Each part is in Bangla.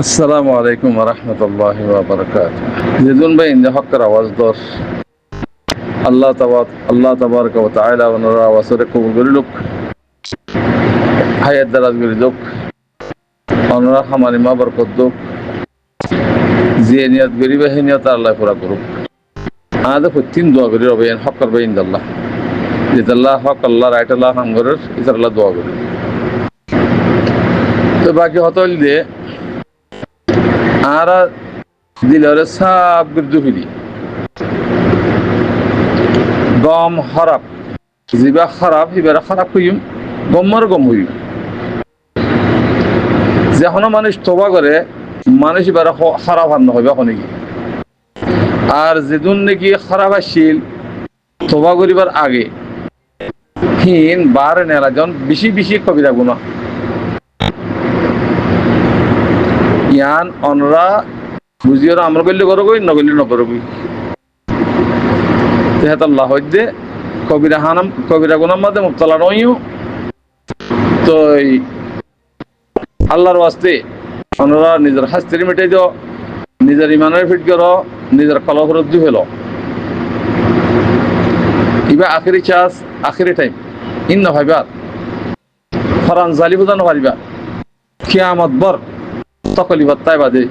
আসসালামু আলাইকুম ওয়া রাহমাতুল্লাহি ওয়া বারাকাতুহু। যেজন ভাই ইন্দে হক্কের আওয়াজ দর আল্লাহ তাবারক ওয়া তাআলা ওনার আওয়াজরে কবুল করি লোক হায়াত দারাজ করি লোক ওনারা হামানি মা বরকত লোক যে নিয়ত করিবে সেই নিয়ত আল্লাহ পুরা করুক। আমাদের প্রতিদিন দোয়া করি রবে হক্কর ভাই ইন্দাল্লাহ যেতাল্লাহ হক আল্লাহ রাইট আল্লাহ হামগরের ইতার আল্লাহ দোয়া করি। তো বাকি হতল দিয়ে আর দিলরে সাব বিরদুহিলি গম খারাপ জিবা খারাপ হিবারা খারাপ হইম গম্মার গম হইম যখন মানুষ তোবা করে মানুষ এবার খারাপ হার নহইব এখন কি আর যেদিন নাকি খারাপ আসছিল তোবা করিবার আগে হিন বার নেরাজন বেশি বেশি কবিরা গুণা ইয়ান অনরা বুঝিও আমরা করলে করবই নগরলে নকরবই তেহাতাল্লাহ হইদে কবিরা গুনার মধ্যে মুবতলা নইও তো আল্লাহর ওয়াস্তে অনরা নিজের হাস্তিরি মিটাই দিও নিজের ইমানের ফিট করো নিজের কলহরদ্দু হলো ইবা আখেরি চাষ আখেরি টাইম ইন নভাইবা ফরান জালি বোঝা নভারিবা কিয়ামত বর তকলিফত তাই বাদে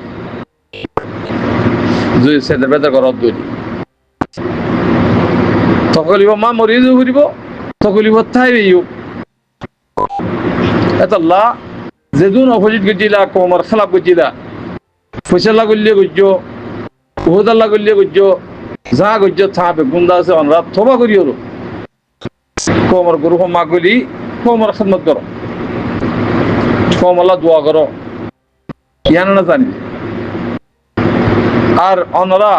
দুই সেদের বেদার ঘরত দৌড়ি তকলিফ মা মরিয়ে ঘুরিব তকলিফত তাই বেইও এতাল্লাহ যেদিন অপোজিট গজিলা কোমর খেলাপ গজিলা ফসলা গলিয়ে গজ্য উহুদাল্লাহ গলিয়ে গজ্য যা গজ্য থাপে গুন্দা আছে অনরাত থবা করিও কোমর গরু মা গলি কোমর খেদমত করো কোমল্লা দোয়া করো ইয়ান না জানি আর অনরা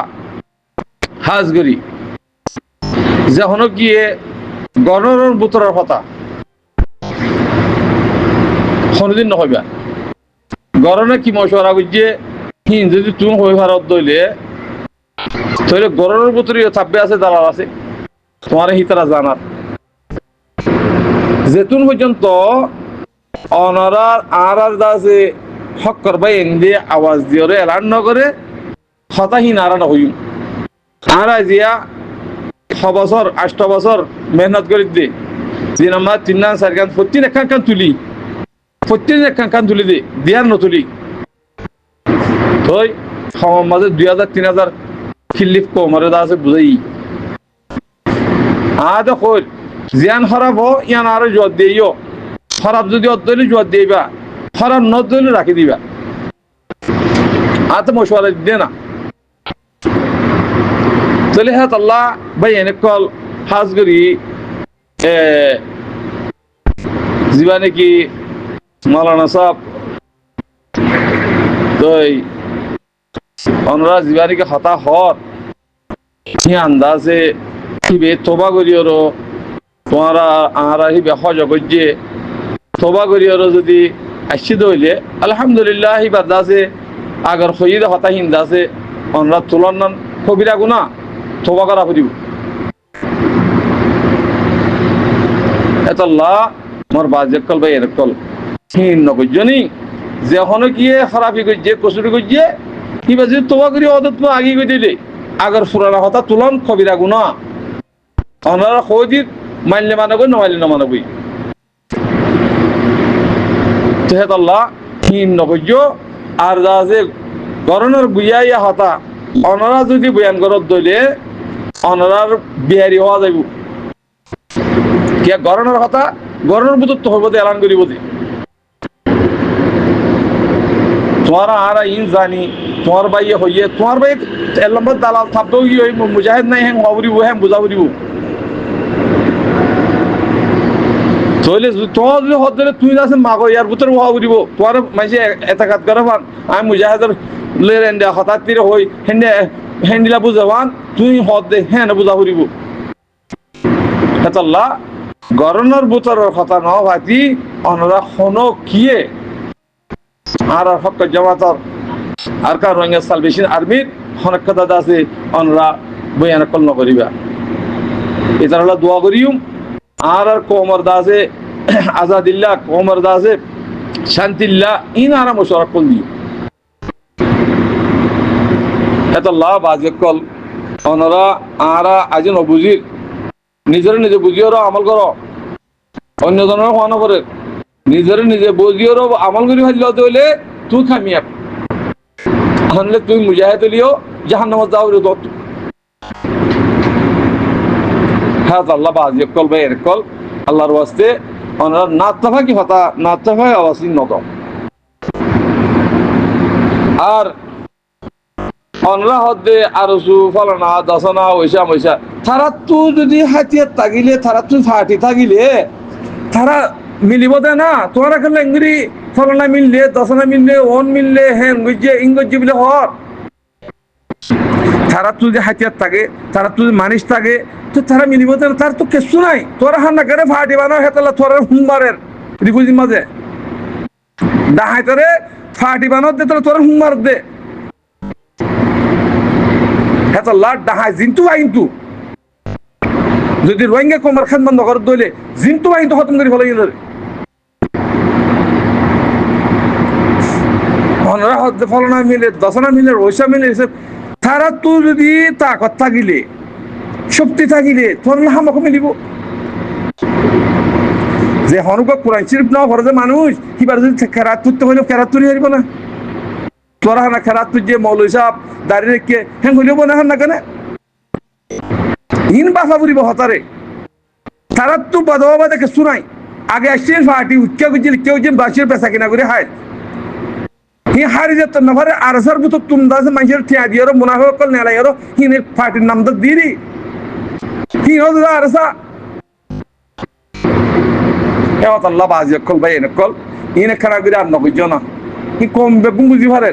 হাজ গরি যখন গিয়ে গণরের বুতরের কথা কোনদিন নহইবা গরনে কি মশওয়ারা বুঝিয়ে হিন যদি তুমি হই ভারত দইলে তাহলে গরনের বুতরি থাকবে আছে দালাল আছে তোমার হিতারা জানার যেতুন পর্যন্ত অনরার আর আছে হক্কর ভাই এনে আওয়াজ দিয়ে এলান নকরে হতাহীন আর নহইম আর জিয়া 6 বছর 8 বছর মেহনত করে দে যে নাম্বার 3 নাম 4 গান 14 এক কান তুলি 14 এক কান তুলি দে দিয়ার নতুলি তোই সমাজ মাঝে 2000 3000 খিলিফ কোমরে দা আছে বুঝাই আদ কই জিয়ান খারাপ হ ইয়ান আর জোর দিও খারাপ যদি অদলি জোর দিবা খারাপ নদলি রাখি দিবা আত মশওয়ারা দে না তাহলে হ্যাঁ আল্লাহ ভাই এনে কল হাজ করি জীবানে কি মালানা সাহেব তো অনরা জীবানীকে হতা হর কি আন্দাজে হিবে তোবা করিওর তোমারা আহারা হিবে হজ করছে তোবা করিওর যদি আসছি দইলে আলহামদুলিল্লাহ হিবার দাসে আগর হইদে হতা হিন্দা আছে অনরা তুলনান কবিরা গুণা তোবা করা হইব এতল্লাহ মোর বাজেক কল ভাই এরকল হিন নকজনি যখন গিয়ে খারাপি করছে কসুরি করছে কিবা যদি তোবা করি অদত আগে করে দিলে আগর ফুরানা হতা তুলন কবিরা গুণা অনারা খোঁজিত মানলে মানবই নমাইলে নমানবই তেহাতাল্লাহ হিন নকজ আর যা আছে গরনের বুঝাইয়া হতা অনারা যদি বয়ান করত দইলে অনারার বিহারি হওয়া যাইব কে গরনের কথা গরনের বুঝত তো হইব এলান করিব যে তোমারা আর ইন জানি তোমার ভাইয়ে হইয়ে তোমার ভাই এর নম্বর দালাল থাকতেও কি হইব মুজাহিদ নাই হ্যাঁ হবরিব হ্যাঁ বুঝা বুঝিব তাহলে তোমার যদি হত দিলে তুমি আছেন মাগো ইয়ার ভিতরে হওয়া বুঝিব তোমার মাইসে এটা কাজ করে পান আমি মুজাহিদের লের এন্ডা হঠাৎ তীরে হই হেন্ডে হেন্ডিলা বুঝাবান তুই হত দে হ্যাঁ না বুঝা বুঝিব এতাল্লাহ গরনের বুতরের কথা ন ভাতি অনরা হনো কিয়ে আর হক জামাতর আর কার রঙে সালভেশন আর্মির অনেক কথা আছে অনরা বয়ান কল নকরিবা এটা হলো দোয়া করিম আর কোমর দাসে আজাদিল্লাহ কোমর দাসে শান্তিল্লাহ ইন আর মশওয়ারা কল দিও এত লাভ আজ কল ওনারা আরা আজ নবুজির নিজের নিজে বুঝিওরও আমল করো, অন্যজনের হওয়ানো করে নিজের নিজে বুঝিওরও আমল করি ভাবলে হইলে তুই কামিয়াব, আনলে তুই মুজাহিদ হলিও জাহান্নামে যাও রে দত। হ্যাঁ আল্লাহ বাজ কল ভাই এর কল আল্লাহর ওয়াস্তে ওনারা নাত্তাফা কি ফাতা নাত্তাফা আওয়াজ নদম। আর অনরা হদ্দে আরসু ফলনা দশনা ওইসা মইসা তারা তো যদি হাতিয়ার তাগিলে তারা তো ফাটি থাকিলে তারা মিলিব দে না, তোমার এখন লেঙ্গুরি ফলনা মিললে দশনা মিললে ওন মিললে হেন গুজে ইংরেজি বলে হর তারা তো যদি হাতিয়ার থাকে তারা তো যদি মানিস থাকে তো তারা মিলিব দে না, তার তো কিছু নাই। তোরা হান্না করে ফাটি বানাও হেতালা তোর হুমবারের রিফুজির মাঝে ডাহাইতারে ফাটি বানাও দে তাহলে তোর হুমবার দে হেতাল্লা ডাহাই জিন্তু আইন্তু যদি রোহিঙ্গা কমার খান বন্ধ করে দইলে জিন্তু আইন্তু খতম করে ফেলে গেলে অনরা হদ্দে ফলনা মিলে দশনা মিলে রইসা মিলে তারা তো যদি তাকত থাকিলে শক্তি থাকিলে তোর হামাকে মিলিব যে হনুক কোরআন শরীফ না পড়ে যে মানুষ কিবার যদি কেরাত তুলতে হইলেও কেরাত তুলি হারিব না, তোরা হানা কেরাত তুলছে মৌলভী সাহেব দাঁড়িয়ে রেখে হ্যাঁ হইলেও না হান না কেন ইন বাসা বুড়িব হতারে তারা তো বাদবা দেখে শুনাই আগে আসছে ফাটি উচ্চা গুছিল কেউ যে বাসের পেশা কিনা করে হায় হি হারি যেত না পারে আর সার বুতো তুমদা আছে মানুষের ঠিয়া দিয়ে মুনাফে কল নেলাই আরো হিনে ফাটির নাম তো দিরি হি হতো আর সা এত আল্লাহ বাজি কল ভাই এনে কল ইনে খারাপ করে আর নকই না হি কম বেগুন বুঝি পারে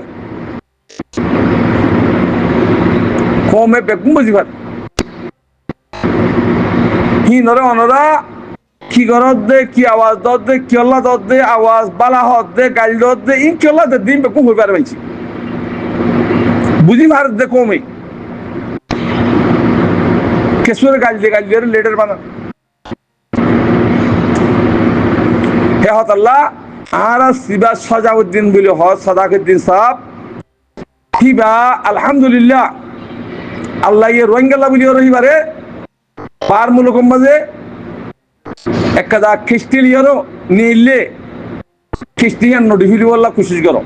কমে বেগুন বুঝি পারে হি নরে অনরা কি গরদ দে কি আওয়াজ দদ দে কি আল্লাহ দদ দে আওয়াজ বালা হদ দে গাল দদ দে ইন কি আল্লাহ দে দিন বেকুম হই পারে মাইছি বুঝি ভারত দে কমে কেসুরে গাল দে লিডার বানা হে হত আল্লাহ আর সিবা সাজাউদ্দিন বলে হজ সাদাকুদ্দিন সাহেব কিবা আলহামদুলিল্লাহ আল্লাহ ইয়ে রোহিঙ্গা বলি রহিবারে পার মুলকম মাঝে একটা খ্রিস্টিয়ানও নিলে খ্রিস্টিয়ান নোটিফিলি বললা খুশি করো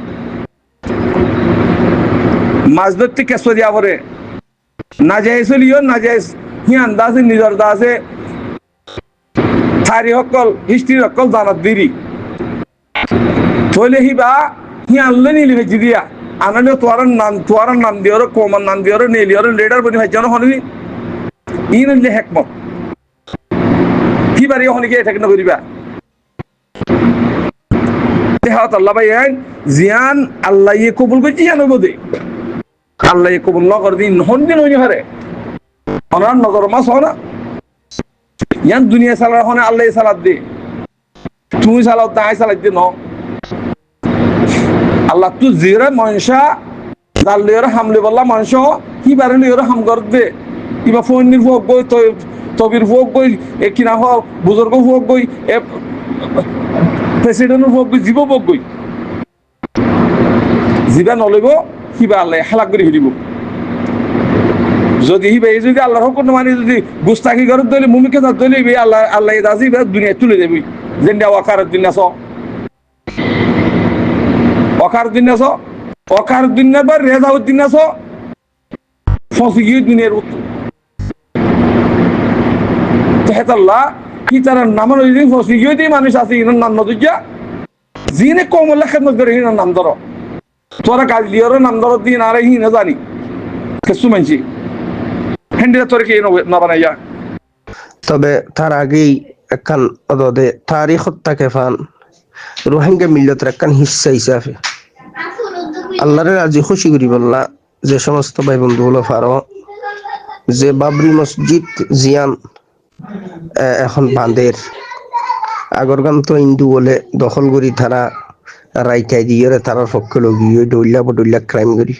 মাছ ধরতে কেসো দিয়া পরে না যাই চলিও না যাই হি আন্দা আছে নিজর দা আছে থারি সকল হিস্ট্রি সকল জানাত দিরি থইলে হিবা হি আনলে নিলি ভেজি দিয়া আনালে তোয়ার নাম দিওর কমান নাম দিওর নিলিওর লিডার বনি ভাই জানো হনি ইন হেকমত কি বাড়ি অনেকে এটা কেন করিবা আল্লাহ ভাই জিয়ান আল্লাহ ইয়ে কবুল করছি জানো বোধে আল্লাহ ইয়ে কবুল ন করে দিন হন্দিন হইনি হারে অনার নজর মাস হনা ইয়ান দুনিয়া সালার হনে আল্লাহ সালাদ দে তুমি সালাদ তাই সালাদ দে ন আল্লাহ তু জিরা মনসা দাল্লিয়র হামলে বললা মনস কি বারে লিয়র হাম কর দে কিবা ফোন নির ভোগ গই তো তবির ভোগ গই এ কিনা হ বুজুর্গ ভোগ গই এ প্রেসিডেন্টের ভোগ গই জীব ভোগ গই জিবা নলইব কিবা আল্লাহ হালাক করে হিরিব যদি হিবা এই যদি আল্লাহর হুকুম মানে যদি গুস্তাখি করত দইলে মুমিকে দাত দইলে আল্লাহ আল্লাহ দাজি দুনিয়া তুলে দেবি যেন্ডা ওয়াকারের দিন আস ওয়াকার দিন আস ওয়াকার দিন বা রেজাউদ্দিন আস ফসি গিয়ে দুনিয়ার হেতাল্লাহ কি তারা নামান ওই ফসি গিয়ে দিয়ে মানুষ আছে ইনার নাম নদুজা জিনে কমল্লা খেদমত করে হিনার নাম ধরো তোরা কাজ দিওর নাম ধরো দিন আর হিনা জানি কিছু মানছি হ্যান্ডিরা তোর কি না বানাইয়া তবে তার আগেই একখান অদে তারিখ হত্যাকে ফান রোহিঙ্গা মিল্লতের একখান হিস্সা হিসাবে আল্লাহরে রাজি খুশি করি বললা যে সমস্ত ভাই বন্ধু হলো ফারো যে বাবরি মসজিদ জিয়ান এখন বাঁধের আগরগান তো হিন্দু বলে দখল করি তারা রাইটাই দিয়ে তারার পক্ষে লগিয়ে ডইলা ক্রাইম করি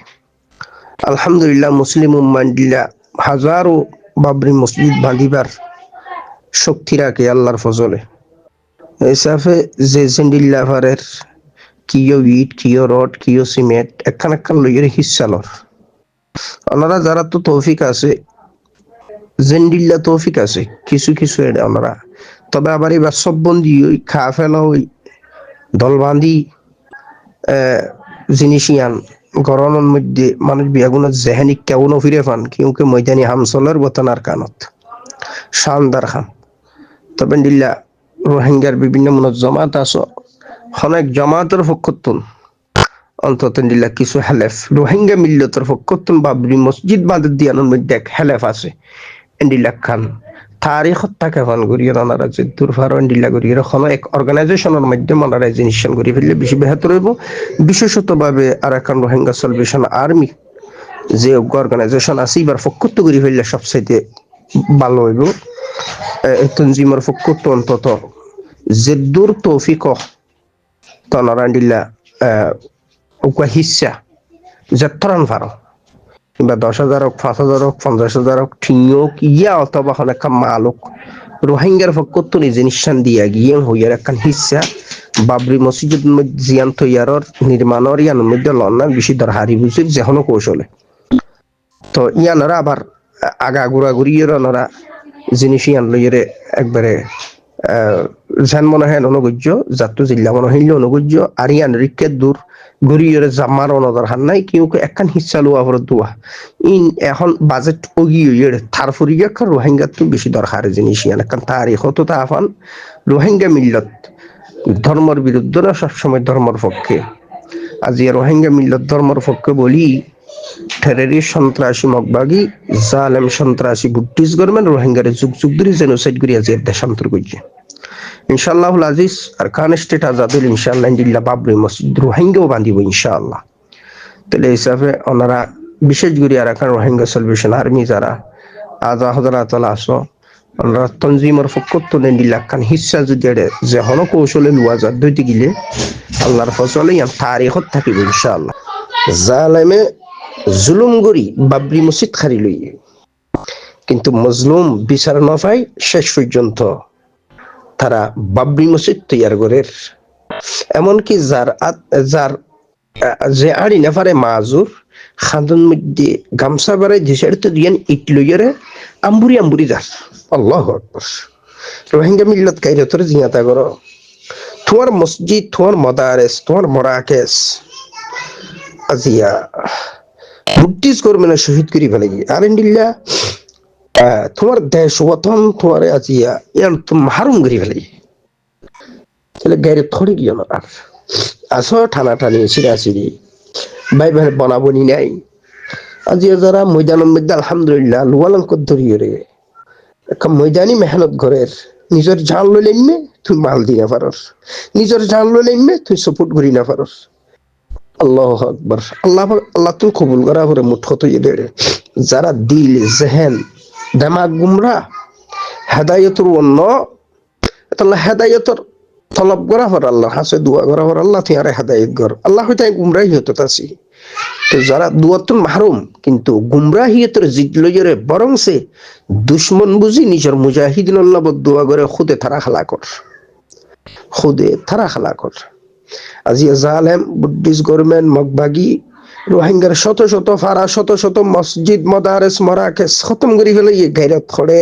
আলহামদুলিল্লাহ মুসলিম উম্মান্ডিল্লা হাজারো বাবরি মসজিদ বাঁধিবার শক্তি রাখে আল্লাহর ফজলে হিসাবে যে সেন্ডিল্লাভারের কিয় ইট কিয় রড কিয় সিমেন্ট একখান লইয়ের হিসালর ওনারা যারা তো তৌফিক আছে, জেন্ডিল্লা তৌফিক আছে কিছু কিছু এটা ওনারা। তবে আবার এবার সব বন্দি ওই খা ফেলা ওই দলবান্ধি জিনিস ইয়ান গরমের মধ্যে মানুষ বিয়াগুনত জেহেনিক কেউ ফিরে পান কিউকে ময়দানি হামসলের বতনার কানত শানদার খান। তবে দিল্লা রোহিঙ্গার বিভিন্ন জমাত আস অনেক জমাতের পক্ষতুন অন্তত দিল্লা কিছু হেলেফ রোহিঙ্গা মিল্লতের পক্ষতুন বাবরি মসজিদ বাঁধের দিয়ানোর মধ্যে এক হেলেফ আছে এন্ডিল্লা খান তারিখ থাকে ফান করিয়ে ওনারা যে দূরফার এন্ডিল্লা করিয়ে কোনো এক অর্গানাইজেশনের মাধ্যমে ওনারা জিনিস করি ফেললে বেশি বেহাতর হইব। বিশেষতভাবে আর এখন রোহিঙ্গা সলভেশন আর্মি যে অর্গানাইজেশন আছে এবার পক্ষত্ব করি ফেললে সবচাইতে ভালো হইব। তনজিমের পক্ষত্ব অন্তত যে দূর তৌফিক তনারা দিল্লা হিসা যাত্রান ফারো কিংবা 10,000 হোক 5,000 হোক 50,000 হোক ঠিয় হোক ইয়া অথবা অনেক মালক রোহিঙ্গার পক্ষত্ব নিজে নিশান দিয়া গিয়ে হইয়ার একখান হিসা বাবরি মসজিদ জিয়ান তৈয়ারর নির্মাণর ইয়ানোর মধ্যে লন্নার বেশি দর হারি বুঝির যেহনো কৌশলে। তো ইয়ানরা আবার আগা ঘুরা ঘুরিয়ে ওনারা জিনিস ইয়ান লইয়ের একবারে যেন মনে হয় অনুগুজ্য জাতু জিল্লা মনে হইলে অনুগুজ্য আর ইয়ান রিকের দূর ঘুরিয়ে জামার অনদর হান নাই কেউ একখান হিসা লোয়া পর দোয়া ইন এখন বাজেট ওগিয়ে থার ফুরিয়ে রোহিঙ্গার তো বেশি দরকার জিনিস ইয়ান একখান তারিখ হতো তা আফান রোহিঙ্গা মিল্লত ধর্মের বিরুদ্ধে না সবসময় ধর্মের পক্ষে। আজ রোহিঙ্গা মিল্লত ধর্মের পক্ষে বলি টেররিস্ট সন্ত্রাসী মগবাগী জালেম সন্ত্রাসী বুদ্ধিস গভর্নমেন্ট রোহিঙ্গারে যুগ যুগ ধরে জেনোসাইড করিয়া যে দেশান্তর করছে ইনশাআল্লাহুল আজিজ আর খান স্টেট আজাদুল ইনশাআল্লাহ ইনদিল্লা বাবরি মসজিদ রোহিঙ্গাও বাঁধিব ইনশাআল্লাহ। তাহলে হিসাবে ওনারা বিশেষ করে আর এখন রোহিঙ্গা সলভেশন আর্মি যারা আজা হজরত আসো ওনারা তনজিমের পক্ষত্ব ইনদিল্লা খান হিসা যদি যে হন কৌশলে লুয়া যা দইতে গিলে আল্লাহর ফসলে ইয়ান তারিখত থাকিব ইনশাআল্লাহ। জালেমে জুলুম গরি বাবরি মসজিদ খারি লইয়ে কিন্তু মজলুম বিচার না পাই শেষ পর্যন্ত তারা বাবরি মসজিদ তৈয়ার করে। এমনকি যার যে আড়ি না পারে মাজুর খাদন মধ্যে গামছা বাড়াই দেশের তো দিয়ান ইট লইয়ারে আম্বুরি আম্বুরি যার আল্লাহু আকবার। রোহিঙ্গা মিল্লত কাইরতর জিয়াতা করো তোমার মসজিদ তোমার মদারেস তোমার মরাকেস আজিয়া বুদ্ধিস গভর্নমেন্ট শহীদ করি ফেলে গিয়ে আর ইন্ডিল্লা তোমার দেশ ওতন তোমার আজিয়া ইয়ান তুমি হারুম করি ফেলে তাহলে গাড়ি থরে গিয়ে না আর আসো ঠানা টানি সিরাসিরি ভাই ভাই বনাবনি নাই আজিয়া যারা ময়দানের মধ্যে আলহামদুলিল্লাহ লুয়ালঙ্ক ধরিয়ে রে একটা ময়দানি মেহনত ঘরের নিজের জান লইলে ইমে তুই মাল দিয়া পারস নিজের জান লইলে ইমে তুই সাপোর্ট করি না পারস। আল্লাহু আকবার। আল্লাহ আল্লাহ তুমি কবুল করা করে মুঠ হতো যারা দিল জেহেন দেমাগ গুমরা হেদায়তর অন্য আল্লাহ হেদায়তর তলব করা পর আল্লাহ হাসে দোয়া করা পর আল্লাহ তুই আরে হেদায়ত কর আল্লাহ হয়তো গুমরাহি হতো তাছি। তো যারা দুয়াতুন মাহরুম কিন্তু গুমরাহিয়তের জিদ লইরে বরং সে দুশ্মন বুঝি নিজের মুজাহিদিন আল্লাহ দোয়া করে খুদে তারা খালা কর খুদে তারা খালা কর। আজি জালেম বুদ্ধিস গভর্নমেন্ট মগবাগী রোহিঙ্গার শত শত ফারা শত শত মসজিদ মদারেস মরাকেস খতম করে ফেলে গাইরত খড়ে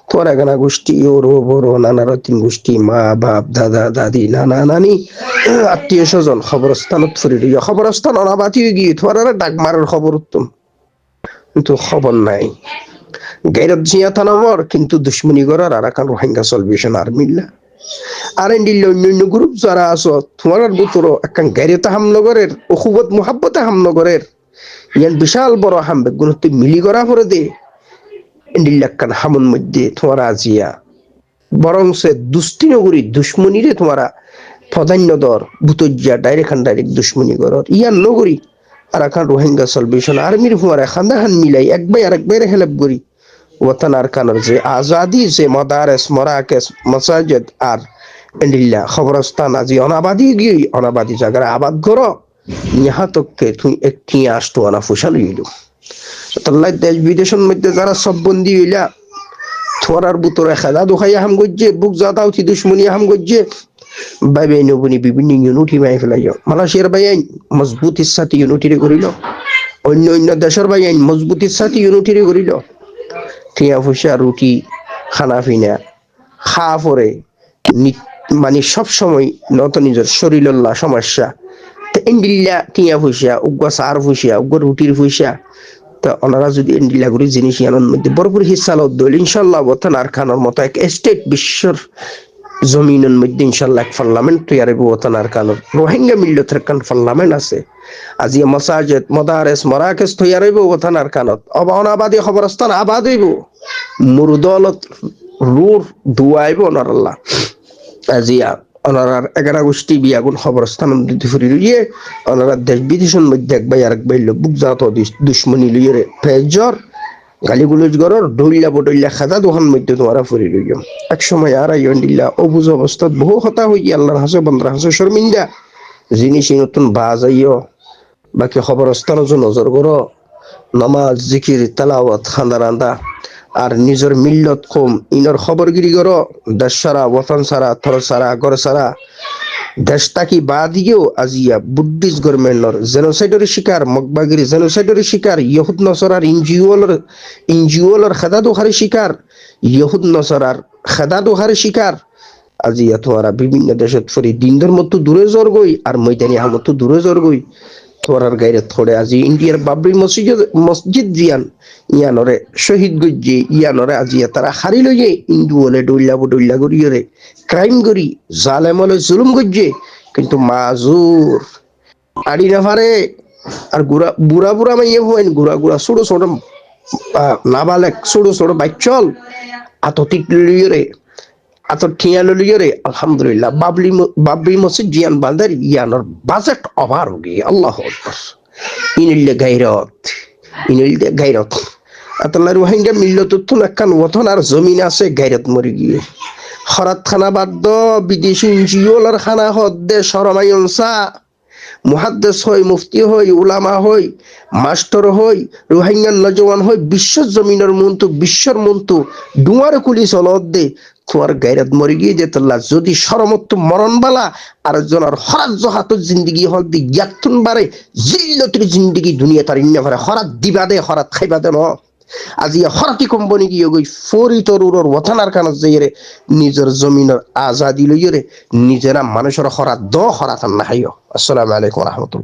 তোরা গানা গোষ্ঠী ওরো বড়ো নানা রতিন গোষ্ঠী মা বাপ দাদা দাদি নানা নানি আত্মীয় স্বজন খবরস্থানত ফুরি খবরস্থান অনাবাতি গিয়ে তোরা ডাক মারার খবর উত্তম কিন্তু খবর নাই গাইরত জিয়া থানামর কিন্তু দুশ্মনী করার আর এখন রোহিঙ্গা সলভেশন আর্মিল্লা আর ইন্ডিল্লা অন্যান্য গ্রুপ যারা আছো তোমার ভিতর একখান গাড়িতে হামনগরের অখুবত মোহাব্বতে হামনগরের ইয়ান বিশাল বড় হামবে গুণতে মিলি করা পরে দে ইন্ডিল্লা একখান হামন মধ্যে তোমার আজিয়া বরং সে দুষ্টি নগরী দুশ্মনীরে তোমারা প্রাধান্য দর ভূতজিয়া ডাইরেক্ট দুশ্মনী করর ইয়ান নগরী আর এখন রোহিঙ্গা সলভেশন আর্মির হুয়ারা খান্দাহান মিলাই এক ভাই আর এক বাইরে হেল্প করি ওয়াতান আরকানের যে আজাদি যে মদারেস মরাকেস মসাজিদ আর ইন্ডিল্লা খবরস্থান আজি অনাবাদি গিয়ে অনাবাদি জায়গায় আবাদ করো ইহা তোকে তুই একটি আসতো আনা ফুসাল হইল তাল্লাই দেশ বিদেশের মধ্যে যারা সব বন্দী হইলা থোয়ার বুতরে খেলা দোখাই হাম গজ্জে বুক জাতা উঠি দুশ্মনী হাম গজ্জে বাইবে নবনি বিভিন্ন ইউনিটি মাই ফেলাই মালয়েশিয়ার বাইন মজবুত ইচ্ছাতি ইউনিটি করিল অন্য অন্য দেশের ভাই আইন মজবুতির সাথে ইউনিটি করিল টিয়া পয়সা রুটি খানা পিনা খাওয়া পরে মানে সব সময় নত নিজের শরীরের সমস্যা ইন্ডিল্লা টিয়া পয়সা উগ্র সার পয়সা উগ্র রুটির পয়সা তা ওনারা যদি ইন্ডিল্লা করে জিনিস আনার মধ্যে ভরপুর হিসা লদ্দল ইনশাল্লাহ বতন আর খানোর মতো এক স্টেট বিশ্বর জমিনের মধ্যে ইনশাল্লাহ এক পার্লামেন্ট তৈরি হইব ওতন আর খানোর রোহিঙ্গা মিল্লতের কান পার্লামেন্ট আছে আজি মাসাজিদ মাদারিস মারাকিজ তৈরি হইব ওতন আর খানত অবানাবাদী খবরস্থান আবাদ হইব মুরদলত রুর দুয়াইব ওনার আল্লাহ আজিয়া ওনার 11 গোষ্ঠী বিয়াগুন খবরস্থান দিতে ফুরি লইয়ে ওনারা দেশ বিদেশের মধ্যে এক ভাই আরেক ভাই বুক জাত দুশ্মনী লইয়ে ফেজর গালিগুলোজ গরর ডইলা বডইলা খাদা দোকান মধ্যে তোমারা ফুরি লইয় এক সময় আর আইন্দিল্লা অবুজ অবস্থাত বহু কথা হই আল্লাহর হাসে বন্দর হাসে শর্মিন্দা জিনিস নতুন বাজাইও বাকি খবরস্থানও নজর করো নামাজ জিকির তেলাওয়াত খান্দা রান্দা আর নিজের মিল্লত কম ইনর খবরগিরি করো দেশ সারা ওতন সারা থর সারা গড় সারা দেশ তাকি বাদিয়েও আজিয়া বুদ্ধিস্ট গভর্নমেন্টর জেনোসাইডের শিকার মকবাগিরি জেনোসাইডের শিকার ইহুদ নসরার ইনজিওলর খেদাদোহারি শিকার ইহুদ নসরার খেদাদোহারি শিকার আজিয়া তোমারা বিভিন্ন দেশত ফরি দিনদের মতো দূরে জোর গই আর ময়দানি আহমদ দূরে জোর গই তোরার গাইরে থোড়ে আজি ইন্ডিয়ার বাবরি মসজিদ জিয়ান ইয়ানরে শহীদ গজ্জে ইয়ানরে আজিয়া তারা হারি লইয়ে ইন্দুলে ডইলা গরিয়রে ক্রাইম করি জালেমলে জুলুম গজ্জে কিন্তু মাজুর আড়ি না পারে আর বুড়া মাইয়ে হইন গুড়া ছোট নাবালেক ছোট বাচ্চল আততিক লইয়রে আতর ঠিয়া লইয়রে আলহামদুলিল্লাহ বাবরি মসজিদ জিয়ান বান্দার ইয়ানর বাজেট ওভার হগে আল্লাহু আকবার ইনিল্লে গায়রত আতাল্লাহ রোহিঙ্গা মিল্লত তো একখান ওতন আর জমিন আছে গায়রত মরি গিয়ে খরাত খানা বাদ্য বিদেশি ইনজিওলার খানা হদ্দে শরমায়নসা মুহাদ্দিস হই মুফতি হই উলামা হই মাস্টার হই রোহিঙ্গার নজওয়ান হই বিশ্বের জমিনের মন্তু বিশ্বর মন্তু ডুয়ার কুলি চলত দে তোমার গায়রত মরি গিয়ে যেতল্লা যদি শরমত মরণ বালা আর জনের হরাত জহাত জিন্দগি হল দি ইয়াতুন বারে জিল্লতির জিন্দগি দুনিয়া তার ইন্না ভরে হরাত দিবা দে হরাত খাইবা দে ন আজি হরাতি কোম্পানি গিয়ে গই ফরি তরুরর ওথানার কানত যাইরে নিজের জমিনের আজাদি লইরে নিজেরা মানুষের হরাত হরাত না হাইও আসসালামু আলাইকুম ওয়া রাহমাতুল্লাহ